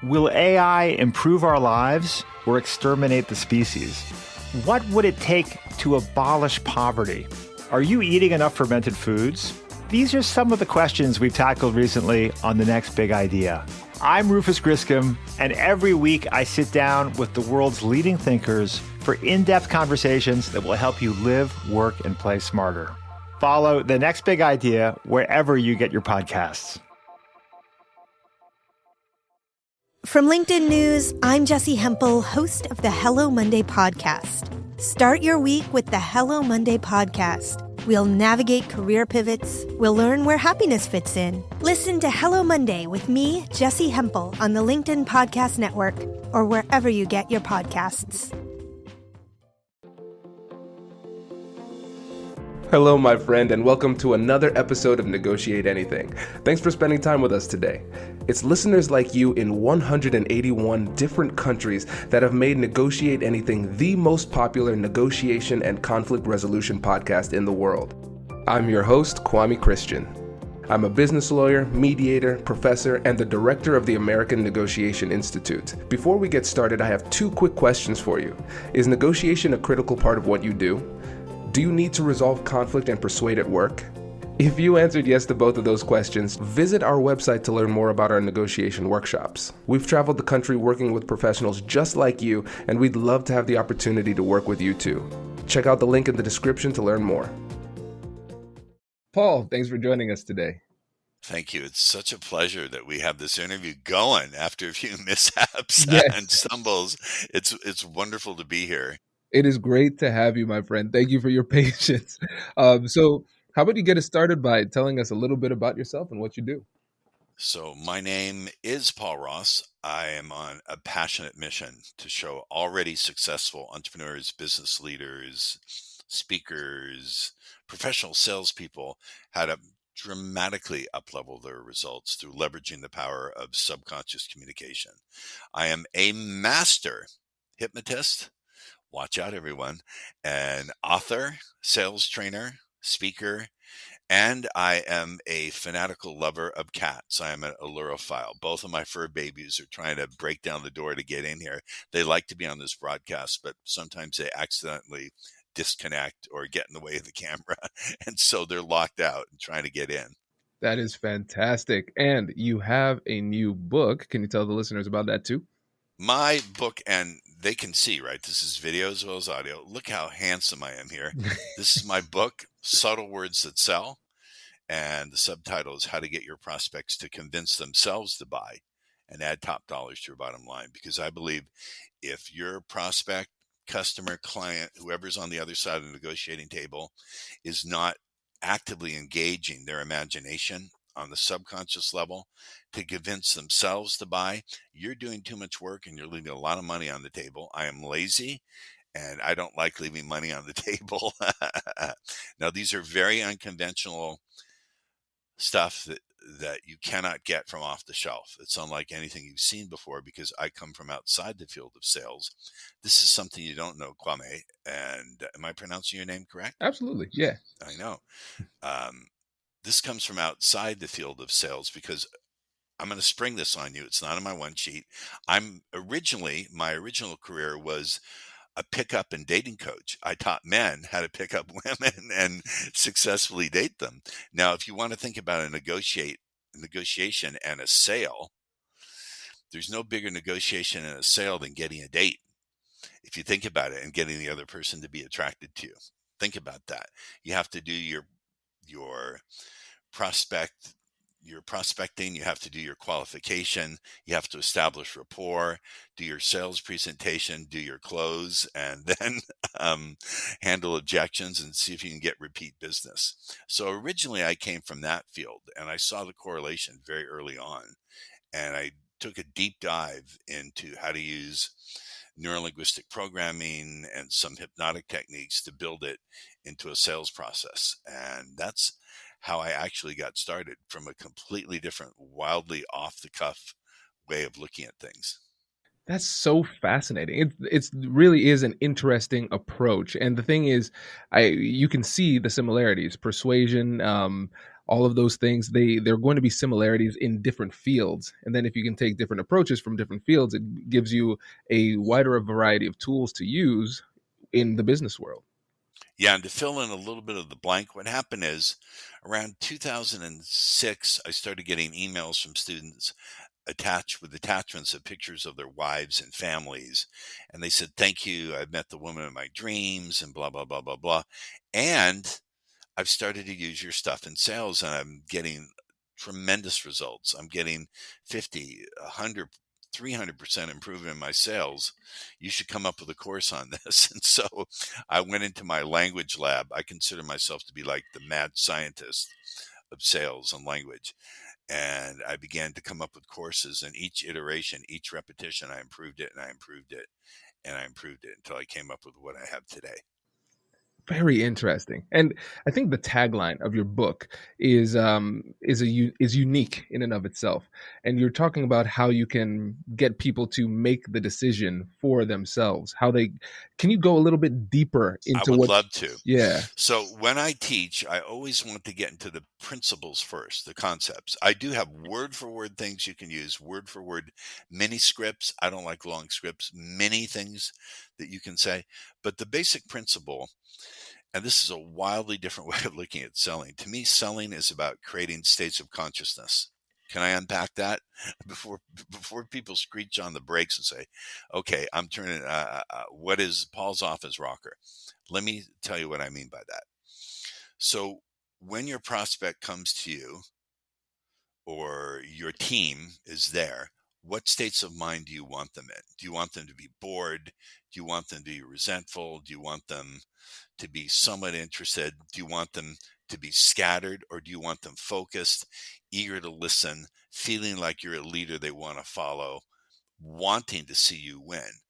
Will AI improve our lives or exterminate the species? What would it take to abolish poverty? Are you eating enough fermented foods? These are some of the questions we've tackled recently on The Next Big Idea. I'm Rufus Griscom, and every week I sit down with the world's leading thinkers for in-depth conversations that will help you live, work, and play smarter. Follow The Next Big Idea wherever you get your podcasts. From LinkedIn News, I'm Jessi Hempel, host of the Hello Monday podcast. Start your week with the Hello Monday podcast. We'll navigate career pivots. We'll learn where happiness fits in. Listen to Hello Monday with me, Jessi Hempel, on the LinkedIn Podcast Network or wherever you get your podcasts. Hello, my friend, and welcome to another episode of Negotiate Anything. Thanks for spending time with us today. It's listeners like you in 181 different countries that have made Negotiate Anything the most popular negotiation and conflict resolution podcast in the world. I'm your host, Kwame Christian. I'm a business lawyer, mediator, professor, and the director of the American Negotiation Institute. Before we get started, I have two quick questions for you. Is negotiation a critical part of what you do? Do you need to resolve conflict and persuade at work? If you answered yes to both of those questions, visit our website to learn more about our negotiation workshops. We've traveled the country working with professionals just like you, and we'd love to have the opportunity to work with you too. Check out the link in the description to learn more. Paul, thanks for joining us today. Thank you. It's such a pleasure that we have this interview going after a few mishaps and stumbles. It's wonderful to be here. It is great to have you, my friend. Thank you for your patience. So how about you get us started by telling us a little bit about yourself and what you do? So my name is Paul Ross. I am on a passionate mission to show already successful entrepreneurs, business leaders, speakers, professional salespeople how to dramatically uplevel their results through leveraging the power of subconscious communication. I am a master hypnotist. Watch out, everyone. An author, sales trainer, speaker, and I am a fanatical lover of cats. I am an allurophile. Both of my fur babies are trying to break down the door to get in here. They like to be on this broadcast, but sometimes they accidentally disconnect or get in the way of the camera. And so they're locked out and trying to get in. That is fantastic. And you have a new book. Can you tell the listeners about that too? My book, and they can see, right? This is video as well as audio. Look how handsome I am here. This is my book, Subtle Words That Sell. And the subtitle is How to Get Your Prospects to Convince Themselves to Buy and Add Top Dollars to Your Bottom Line. Because I believe if your prospect, customer, client, whoever's on the other side of the negotiating table is not actively engaging their imagination on the subconscious level to convince themselves to buy, you're doing too much work and you're leaving a lot of money on the table. I am lazy and I don't like leaving money on the table. Now, these are very unconventional stuff that you cannot get from off the shelf. It's unlike anything you've seen before because I come from outside the field of sales. This is something you don't know, Kwame. And am I pronouncing your name correct? Absolutely. Yeah. I know. This comes from outside the field of sales because I'm going to spring this on you. It's not on my one sheet. My original career was a pickup and dating coach. I taught men how to pick up women and successfully date them. Now, if you want to think about a negotiation and a sale, there's no bigger negotiation and a sale than getting a date. If you think about it and getting the other person to be attracted to you, think about that. You have to do your prospecting, you have to do your qualification, you have to establish rapport, do your sales presentation, do your close, and then handle objections and see if you can get repeat business. So originally I came from that field and I saw the correlation very early on. And I took a deep dive into how to use neurolinguistic programming and some hypnotic techniques to build it into a sales process. And that's how I actually got started, from a completely different, wildly off the cuff way of looking at things. That's so fascinating. It really is an interesting approach. And the thing is, you can see the similarities, persuasion, all of those things, they're going to be similarities in different fields. And then if you can take different approaches from different fields, it gives you a wider variety of tools to use in the business world. Yeah, and to fill in a little bit of the blank, what happened is around 2006, I started getting emails from students attached with attachments of pictures of their wives and families. And they said, "Thank you. I've met the woman of my dreams," and blah, blah, blah, blah, blah. And I've started to use your stuff in sales, and I'm getting tremendous results. I'm getting 50, 100, 300% improvement in my sales. You should come up with a course on this. And so I went into my language lab. I consider myself to be like the mad scientist of sales and language. And I began to come up with courses, and each iteration, each repetition, I improved it and I improved it and I improved it until I came up with what I have today. Very interesting. And I think the tagline of your book is unique in and of itself. And you're talking about how you can get people to make the decision for themselves. Can you go a little bit deeper into I would love to. Yeah. So when I teach, I always want to get into the principles first, the concepts. I do have word for word things you can use, word for word mini scripts. I don't like long scripts, many things that you can say. But the basic principle, and this is a wildly different way of looking at selling. To me, selling is about creating states of consciousness. Can I unpack that before people screech on the brakes and say, "Okay, I'm turning. What is Paul's office rocker?" Let me tell you what I mean by that. So when your prospect comes to you or your team is there, what states of mind do you want them in? Do you want them to be bored? Do you want them to be resentful? Do you want them to be somewhat interested? Do you want them to be scattered, or do you want them focused, eager to listen, feeling like you're a leader they want to follow, wanting to see you win?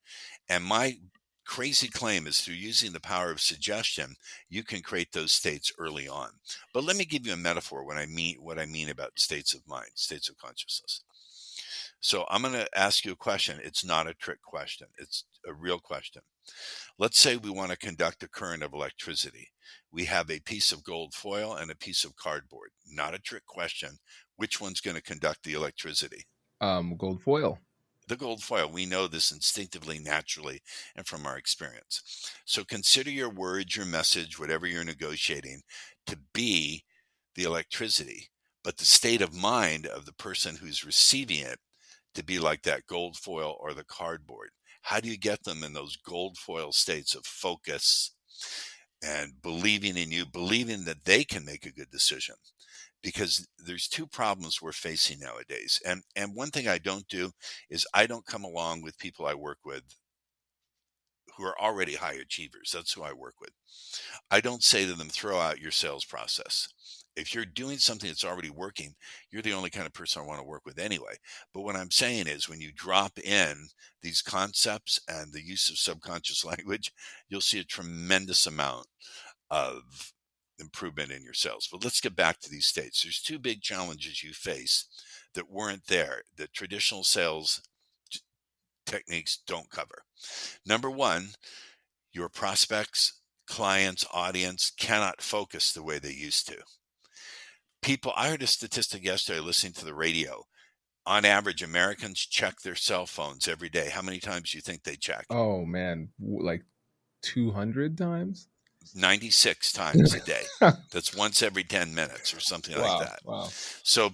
And my crazy claim is through using the power of suggestion, you can create those states early on. But let me give you a metaphor what I mean about states of mind, states of consciousness. So I'm going to ask you a question. It's not a trick question. It's a real question. Let's say we want to conduct a current of electricity. We have a piece of gold foil and a piece of cardboard. Not a trick question. Which one's going to conduct the electricity? Gold foil. The gold foil. We know this instinctively, naturally, and from our experience. So consider your words, your message, whatever you're negotiating, to be the electricity, but the state of mind of the person who's receiving it to be like that gold foil or the cardboard. How do you get them in those gold foil states of focus and believing in you, believing that they can make a good decision? Because there's two problems we're facing nowadays. And one thing I don't do is I don't come along with people I work with who are already high achievers. That's who I work with. I don't say to them, throw out your sales process. If you're doing something that's already working, you're the only kind of person I want to work with anyway. But what I'm saying is when you drop in these concepts and the use of subconscious language, you'll see a tremendous amount of improvement in your sales. But let's get back to these states. There's two big challenges you face that weren't there, that traditional sales techniques don't cover. Number one, your prospects, clients, audience cannot focus the way they used to. I heard a statistic yesterday listening to the radio. On average, Americans check their cell phones every day. How many times do you think they check? Oh, man, like 200 times? 96 times a day. That's once every 10 minutes or something like that. Wow. So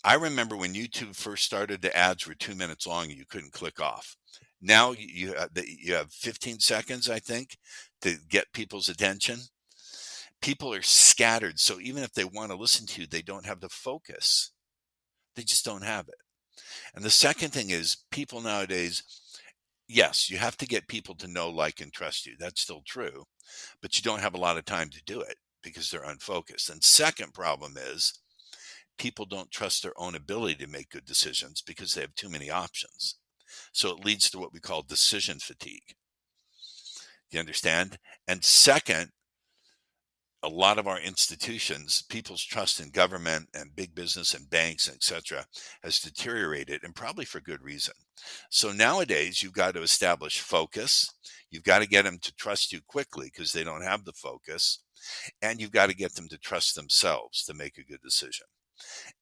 I remember when YouTube first started, the ads were 2 minutes long and you couldn't click off. Now you have 15 seconds, I think, to get people's attention. People are scattered. So even if they want to listen to you, they don't have the focus. They just don't have it. And the second thing is people nowadays, yes, you have to get people to know, like, and trust you. That's still true. But you don't have a lot of time to do it because they're unfocused. And second problem is people don't trust their own ability to make good decisions because they have too many options. So it leads to what we call decision fatigue. Do you understand? And second, a lot of our institutions, people's trust in government and big business and banks, etc., has deteriorated, and probably for good reason. So nowadays, you've got to establish focus. You've got to get them to trust you quickly because they don't have the focus. And you've got to get them to trust themselves to make a good decision.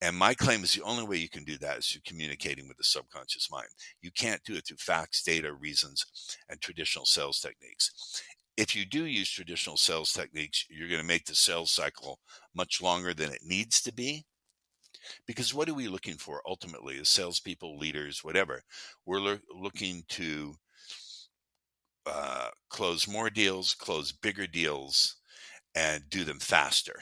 And my claim is the only way you can do that is through communicating with the subconscious mind. You can't do it through facts, data, reasons, and traditional sales techniques. If you do use traditional sales techniques, you're going to make the sales cycle much longer than it needs to be. Because what are we looking for ultimately as salespeople, leaders, whatever? We're looking to close more deals, close bigger deals, and do them faster.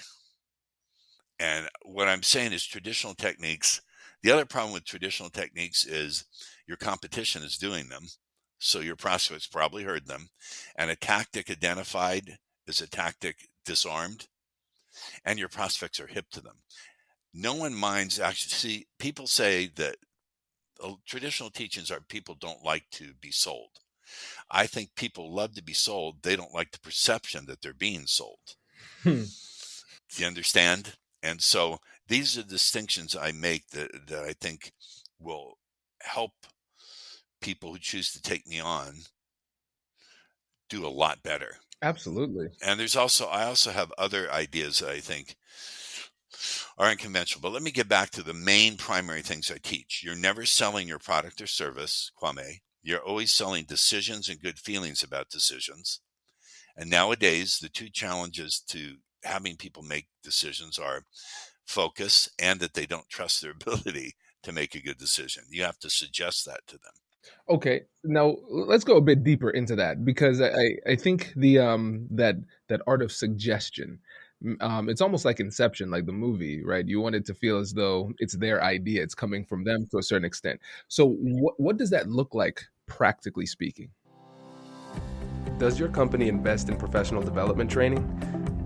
And what I'm saying is traditional techniques. The other problem with traditional techniques is your competition is doing them. So your prospects probably heard them. And a tactic identified is a tactic disarmed. And your prospects are hip to them. No one minds actually. See, people say that traditional teachings are people don't like to be sold. I think people love to be sold. They don't like the perception that they're being sold. Do you understand? And so these are distinctions I make that I think will help people who choose to take me on do a lot better. Absolutely. And I also have other ideas that I think are unconventional. But let me get back to the main primary things I teach. You're never selling your product or service, Kwame. You're always selling decisions and good feelings about decisions. And nowadays, the two challenges to having people make decisions are focus and that they don't trust their ability to make a good decision. You have to suggest that to them. Okay, now let's go a bit deeper into that because I think the that art of suggestion, it's almost like Inception, like the movie, right? You want it to feel as though it's their idea, it's coming from them to a certain extent. So what does that look like practically speaking? Does your company invest in professional development training?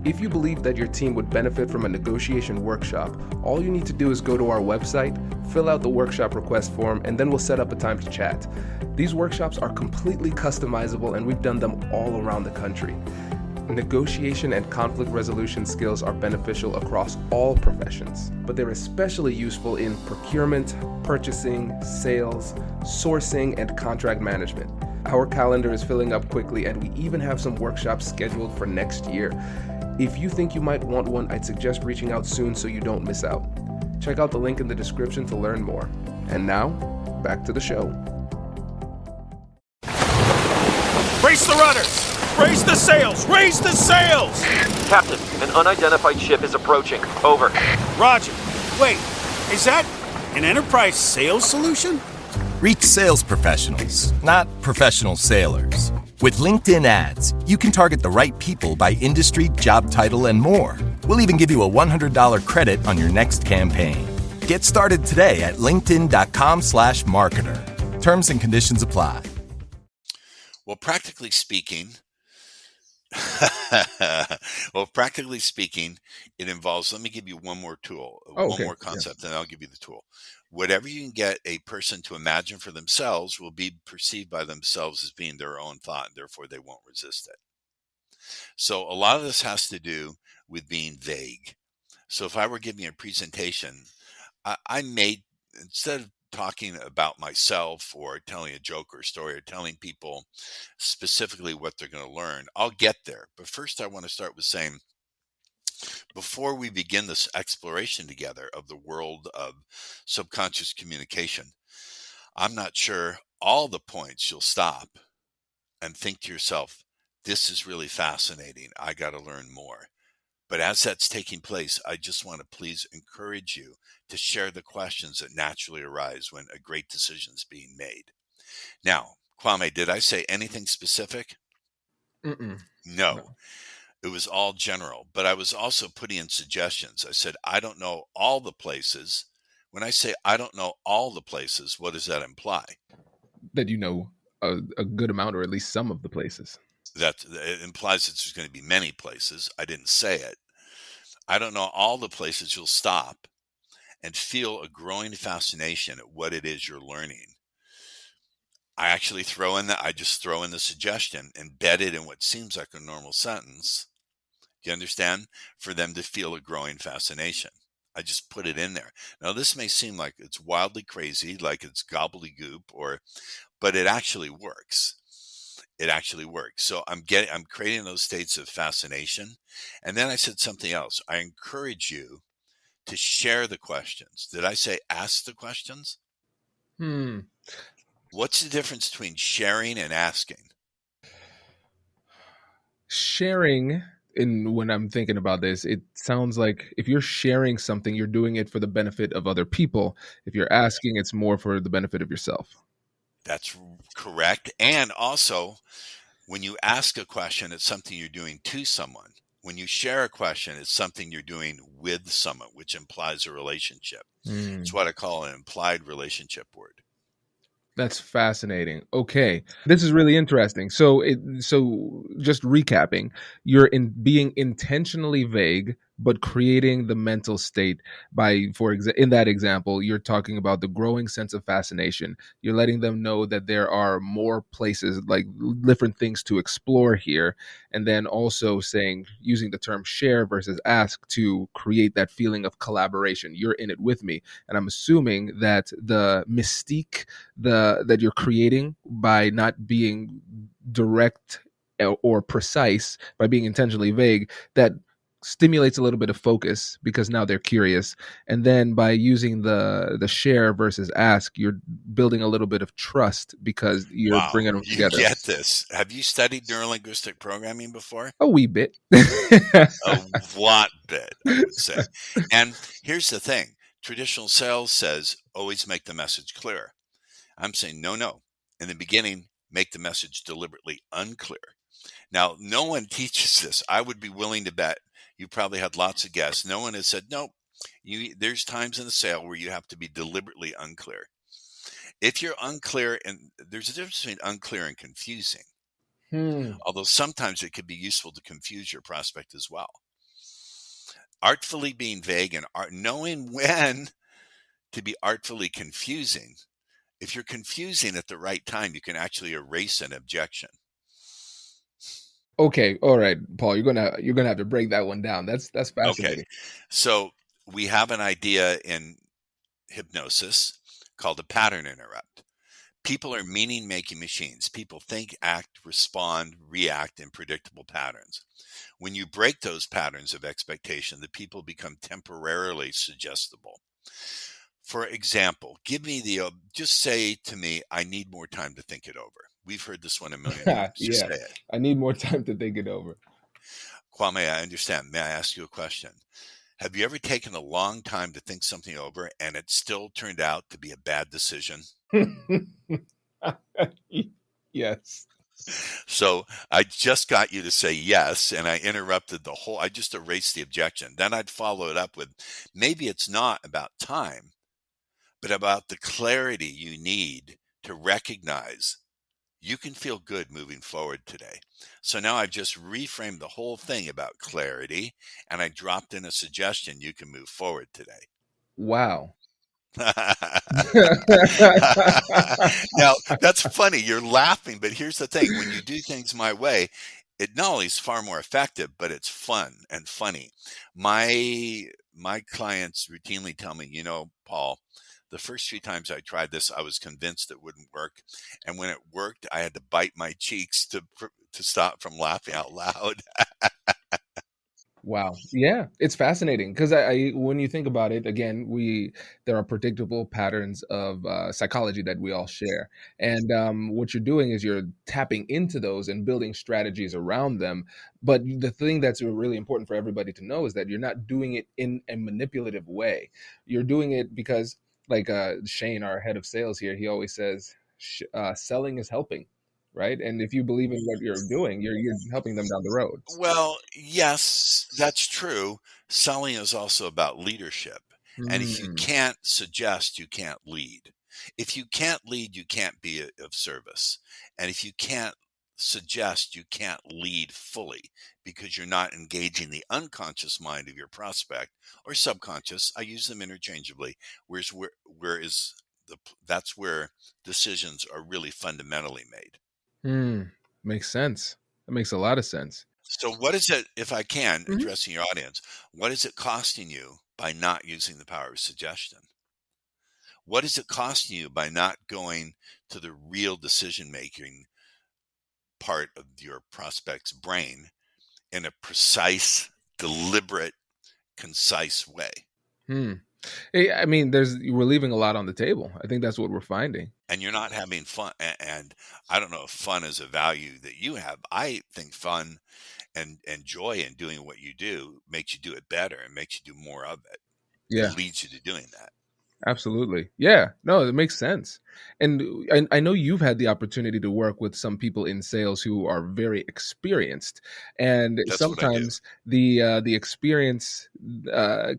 If you believe that your team would benefit from a negotiation workshop, all you need to do is go to our website, fill out the workshop request form, and then we'll set up a time to chat. These workshops are completely customizable and we've done them all around the country. Negotiation and conflict resolution skills are beneficial across all professions, but they're especially useful in procurement, purchasing, sales, sourcing, and contract management. Our calendar is filling up quickly and we even have some workshops scheduled for next year. If you think you might want one, I'd suggest reaching out soon so you don't miss out. Check out the link in the description to learn more. And now, back to the show. Brace the rudders! Raise the sails! Raise the sails! Captain, an unidentified ship is approaching. Over. Roger. Wait, is that an enterprise sales solution? Reach sales professionals, not professional sailors. With LinkedIn ads, you can target the right people by industry, job title, and more. We'll even give you a $100 credit on your next campaign. Get started today at linkedin.com/marketer. Terms and conditions apply. Well, practically speaking, it involves, let me give you one more tool, one more concept, and I'll give you the tool. Whatever you can get a person to imagine for themselves will be perceived by themselves as being their own thought, and therefore they won't resist it. So a lot of this has to do with being vague. So if I were giving a presentation, I made, instead of talking about myself or telling a joke or story or telling people specifically what they're going to learn, I'll get there. But first I want to start with saying, before we begin this exploration together of the world of subconscious communication, I'm not sure all the points you'll stop and think to yourself, this is really fascinating. I got to learn more. But as that's taking place, I just want to please encourage you to share the questions that naturally arise when a great decision is being made. Now, Kwame, did I say anything specific? No. It was all general, but I was also putting in suggestions. I said, I don't know all the places. When I say I don't know all the places, what does that imply? That you know a good amount or at least some of the places. That it implies that there's going to be many places. I didn't say it. I don't know all the places you'll stop and feel a growing fascination at what it is you're learning. I actually I just throw in the suggestion embedded in what seems like a normal sentence. Do you understand? For them to feel a growing fascination. I just put it in there. Now, this may seem like it's wildly crazy, like it's gobbledygook, but it actually works. it actually works. So I'm creating those states of fascination. And then I said something else. I encourage you to share the questions. Did I say ask the questions? Hmm. What's the difference between sharing and asking? Sharing, and when I'm thinking about this, it sounds like if you're sharing something, you're doing it for the benefit of other people. If you're asking, it's more for the benefit of yourself. That's correct. And also, when you ask a question, it's something you're doing to someone. When you share a question, it's something you're doing with someone, which implies a relationship. It's Hmm. what I call an implied relationship word. That's fascinating. Okay. This is really interesting. So just recapping, you're in being intentionally vague but creating the mental state by in that example, you're talking about the growing sense of fascination. You're letting them know that there are more places, like different things to explore here, and then also saying, using the term share versus ask to create that feeling of collaboration. You're in it with me. And I'm assuming that the mystique that you're creating by not being direct or precise, by being intentionally vague, that stimulates a little bit of focus because now they're curious. And then by using the share versus ask, you're building a little bit of trust because you're Wow, bringing them you together. get this. Have you studied neurolinguistic programming before? A wee bit. A lot bit, I would say. And here's the thing. Traditional sales says always make the message clear. I'm saying no. In the beginning, make the message deliberately unclear. Now, no one teaches this. I would be willing to bet you probably had lots of guests. No one has said, nope, there's times in the sale where you have to be deliberately unclear. If you're unclear, and there's a difference between unclear and confusing, although sometimes it could be useful to confuse your prospect as well. Artfully being vague and knowing when to be artfully confusing. If you're confusing at the right time, you can actually erase an objection. Okay, all right, Paul, you're gonna have to break that one down. That's fascinating. Okay, so we have an idea in hypnosis called a pattern interrupt. People are meaning-making machines. People think, act, respond, react in predictable patterns. When you break those patterns of expectation, the people become temporarily suggestible. For example, just say to me, I need more time to think it over. We've heard this one a million times. Just Yeah, say it. I need more time to think it over. Kwame, I understand. May I ask you a question? Have you ever taken a long time to think something over and it still turned out to be a bad decision? Yes. So I just got you to say yes, and I interrupted I just erased the objection. Then I'd follow it up with, maybe it's not about time, but about the clarity you need to recognize you can feel good moving forward today. So now I've just reframed the whole thing about clarity, and I dropped in a suggestion you can move forward today. Wow. Now, that's funny. You're laughing, but here's the thing. When you do things my way, it not only is far more effective, but it's fun and funny. My clients routinely tell me, Paul, the first few times I tried this, I was convinced it wouldn't work. And when it worked, I had to bite my cheeks to stop from laughing out loud. Wow. Yeah, it's fascinating because when you think about it, again, there are predictable patterns of psychology that we all share, and what you're doing is you're tapping into those and building strategies around them. But the thing that's really important for everybody to know is that you're not doing it in a manipulative way. You're doing it because, like Shane, our head of sales here, he always says, selling is helping. Right. And if you believe in what you're doing, you're helping them down the road. Well, yes, that's true. Selling is also about leadership. And if you can't suggest, you can't lead. If you can't lead, you can't be of service. And if you can't suggest, you can't lead fully because you're not engaging the unconscious mind of your prospect or subconscious. I use them interchangeably. That's where decisions are really fundamentally made. Makes sense. That makes a lot of sense. So what is it, if I can, addressing your audience, what is it costing you by not using the power of suggestion? What is it costing you by not going to the real decision-making part of your prospect's brain in a precise, deliberate, concise way. Hmm. I mean, we're leaving a lot on the table. I think that's what we're finding. And you're not having fun. And I don't know if fun is a value that you have. I think fun and joy in doing what you do makes you do it better and makes you do more of it. Yeah. It leads you to doing that. Absolutely. Yeah. No, it makes sense. And I know you've had the opportunity to work with some people in sales who are very experienced, and That's what I do. sometimes the experience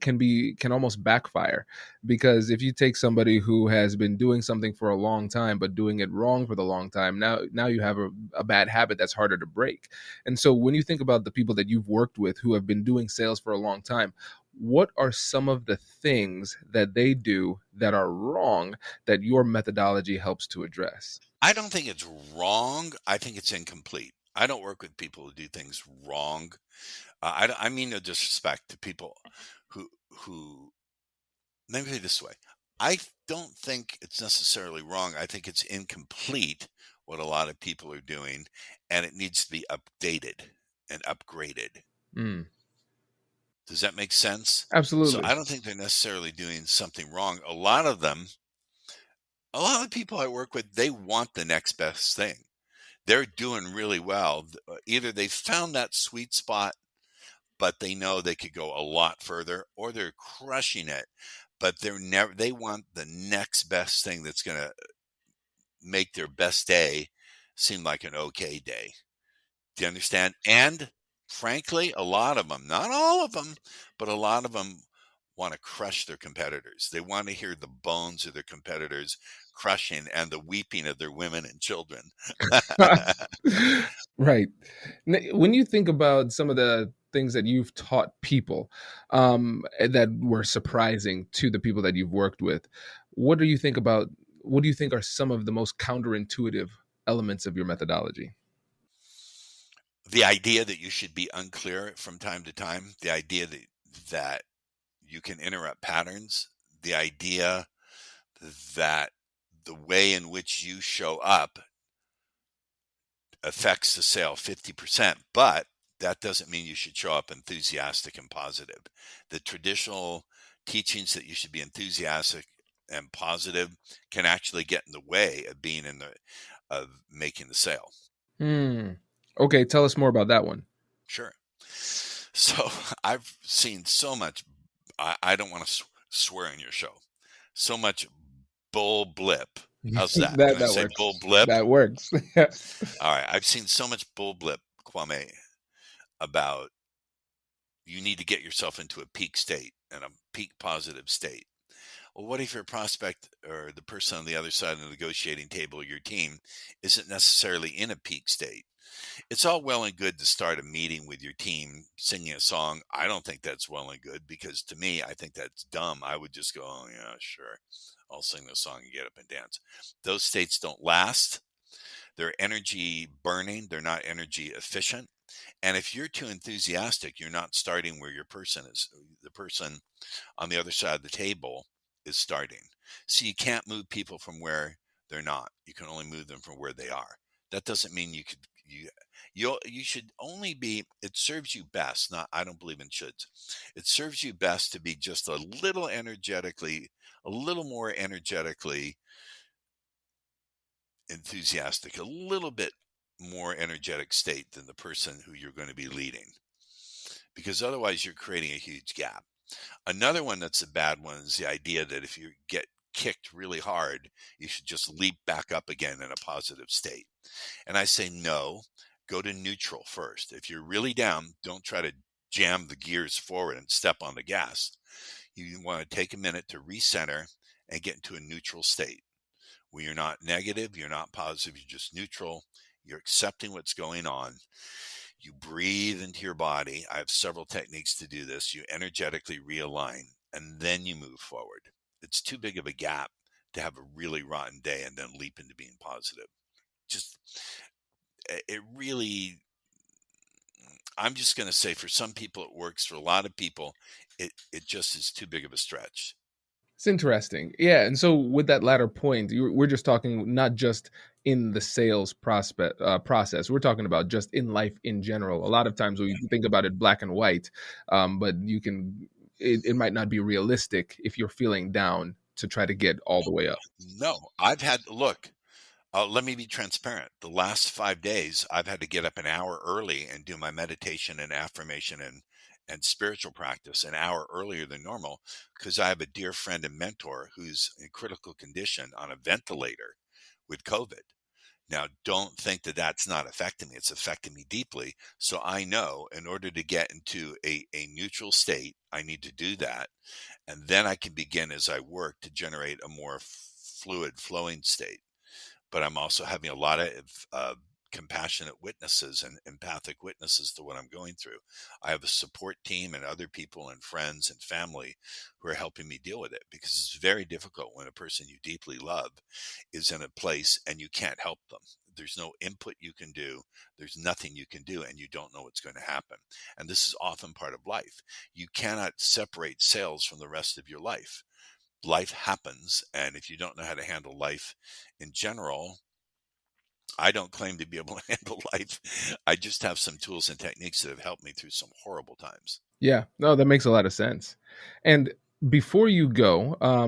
can almost backfire, because if you take somebody who has been doing something for a long time but doing it wrong for the long time, now you have a bad habit that's harder to break. And so when you think about the people that you've worked with who have been doing sales for a long time, what are some of the things that they do that are wrong that your methodology helps to address? I don't think it's wrong. I think it's incomplete. I don't work with people who do things wrong. I mean no disrespect to people who. Let me put it this way. I don't think it's necessarily wrong. I think it's incomplete what a lot of people are doing, and it needs to be updated and upgraded. Mm, Does that make sense? So absolutely. I don't think they're necessarily doing something wrong. A lot of the people I work with, they want the next best thing. They're doing really well. Either they found that sweet spot, but they know they could go a lot further, or they're crushing it, but they want the next best thing that's going to make their best day seem like an okay day. Do you understand? And frankly, a lot of them, not all of them, but a lot of them want to crush their competitors. They want to hear the bones of their competitors crushing and the weeping of their women and children. Right. When you think about some of the things that you've taught people that were surprising to the people that you've worked with, what do you think about? What do you think are some of the most counterintuitive elements of your methodology? The idea that you should be unclear from time to time, the idea that you can interrupt patterns, the idea that the way in which you show up affects the sale 50%, but that doesn't mean you should show up enthusiastic and positive. The traditional teachings that you should be enthusiastic and positive can actually get in the way of of making the sale. Okay, tell us more about that one. Sure. So I've seen so much. I don't want to swear on your show. So much bull blip. How's that? that Can I say works. bull blip? That works. All right. I've seen so much bull blip, Kwame, about you need to get yourself into a peak state and a peak positive state. Well, what if your prospect or the person on the other side of the negotiating table, your team, isn't necessarily in a peak state? It's all well and good to start a meeting with your team singing a song. I don't think that's well and good, because to me, I think that's dumb. I would just go, oh, yeah, sure. I'll sing the song and get up and dance. Those states don't last. They're energy burning. They're not energy efficient. And if you're too enthusiastic, you're not starting where the person on the other side of the table is starting. So you can't move people from where they're not. You can only move them from where they are. That doesn't mean you should only be, it serves you best, not, I don't believe in shoulds. It serves you best to be just a little more energetically enthusiastic, a little bit more energetic state than the person who you're going to be leading, because otherwise you're creating a huge gap. Another one that's a bad one is the idea that if you get kicked really hard, you should just leap back up again in a positive state. And I say, no, go to neutral first. If you're really down, don't try to jam the gears forward and step on the gas. You want to take a minute to recenter and get into a neutral state where you're not negative, you're not positive, you're just neutral. You're accepting what's going on. You breathe into your body. I have several techniques to do this. You energetically realign, and then you move forward. It's too big of a gap to have a really rotten day and then leap into being positive. I'm just going to say, for some people it works. For a lot of people, it just is too big of a stretch. It's interesting. Yeah. And so with that latter point, we're just talking not just in the sales process. We're talking about just in life in general. A lot of times we think about it black and white, but it might not be realistic if you're feeling down to try to get all the way up. No, look, let me be transparent. The last 5 days, I've had to get up an hour early and do my meditation and affirmation and spiritual practice an hour earlier than normal because I have a dear friend and mentor who's in critical condition on a ventilator with COVID. Now, don't think that that's not affecting me. It's affecting me deeply. So I know in order to get into a neutral state, I need to do that. And then I can begin as I work to generate a more fluid flowing state. But I'm also having a lot of compassionate witnesses and empathic witnesses to what I'm going through. I have a support team and other people and friends and family who are helping me deal with it because it's very difficult when a person you deeply love is in a place and you can't help them. There's no input you can do. There's nothing you can do, and you don't know what's going to happen. And this is often part of life. You cannot separate sales from the rest of your life. Life happens, and if you don't know how to handle life in general, I don't claim to be able to handle life. I just have some tools and techniques that have helped me through some horrible times. Yeah, no, that makes a lot of sense. And before you go, I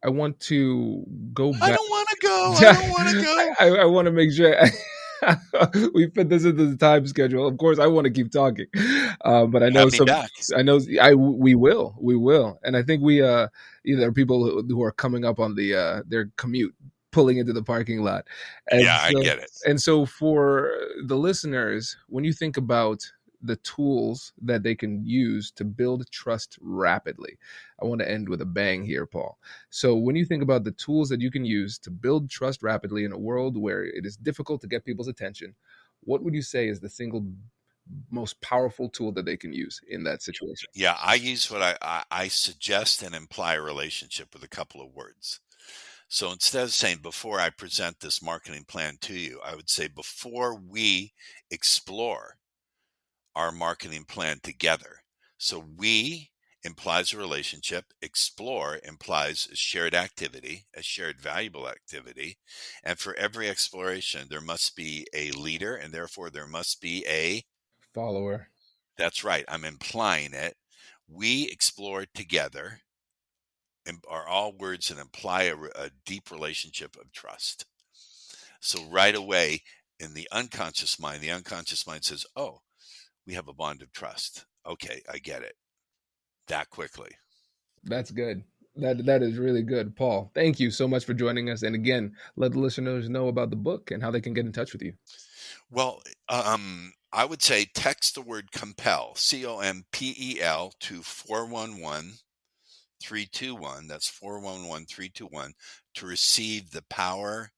want to go back. I don't want to go. I don't want to go. I want to make sure we fit this into the time schedule. Of course, I want to keep talking, but I know we will, and I think there are people who are coming up on their commute, pulling into the parking lot. And I get it. And so for the listeners, when you think about the tools that they can use to build trust rapidly, I want to end with a bang here, Paul. So when you think about the tools that you can use to build trust rapidly in a world where it is difficult to get people's attention, what would you say is the single most powerful tool that they can use in that situation? Yeah, I use what I suggest and imply a relationship with a couple of words. So instead of saying, before I present this marketing plan to you, I would say, before we explore our marketing plan together. So we implies a relationship, explore implies a shared activity, a shared valuable activity. And for every exploration, there must be a leader, and therefore there must be a follower. That's right. I'm implying it. We explore together are all words that imply a deep relationship of trust. So right away in the unconscious mind says, oh, we have a bond of trust. Okay, I get it. That quickly. That's good. That is really good. Paul, thank you so much for joining us. And again, let the listeners know about the book and how they can get in touch with you. Well, I would say text the word compel, COMPEL, to 411-321. That's 411-321 to receive the power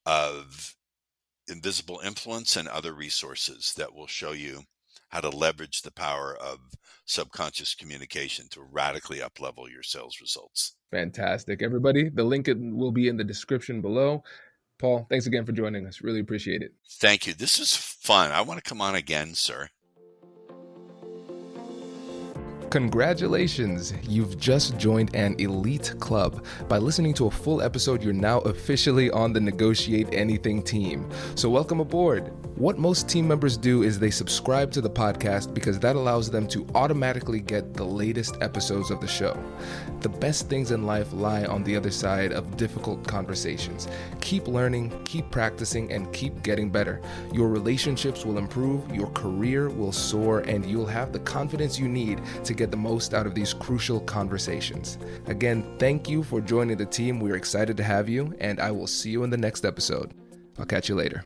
of invisible influence and other resources that will show you how to leverage the power of subconscious communication to radically up-level your sales results. Fantastic. Everybody, the link will be in the description below. Paul, thanks again for joining us. Really appreciate it. Thank you. This is fun. I want to come on again, sir. Congratulations, you've just joined an elite club. By listening to a full episode, you're now officially on the Negotiate Anything team. So welcome aboard. What most team members do is they subscribe to the podcast because that allows them to automatically get the latest episodes of the show. The best things in life lie on the other side of difficult conversations. Keep learning, keep practicing, and keep getting better. Your relationships will improve, your career will soar, and you'll have the confidence you need to get the most out of these crucial conversations. Again, thank you for joining the team. We're excited to have you, and I will see you in the next episode. I'll catch you later.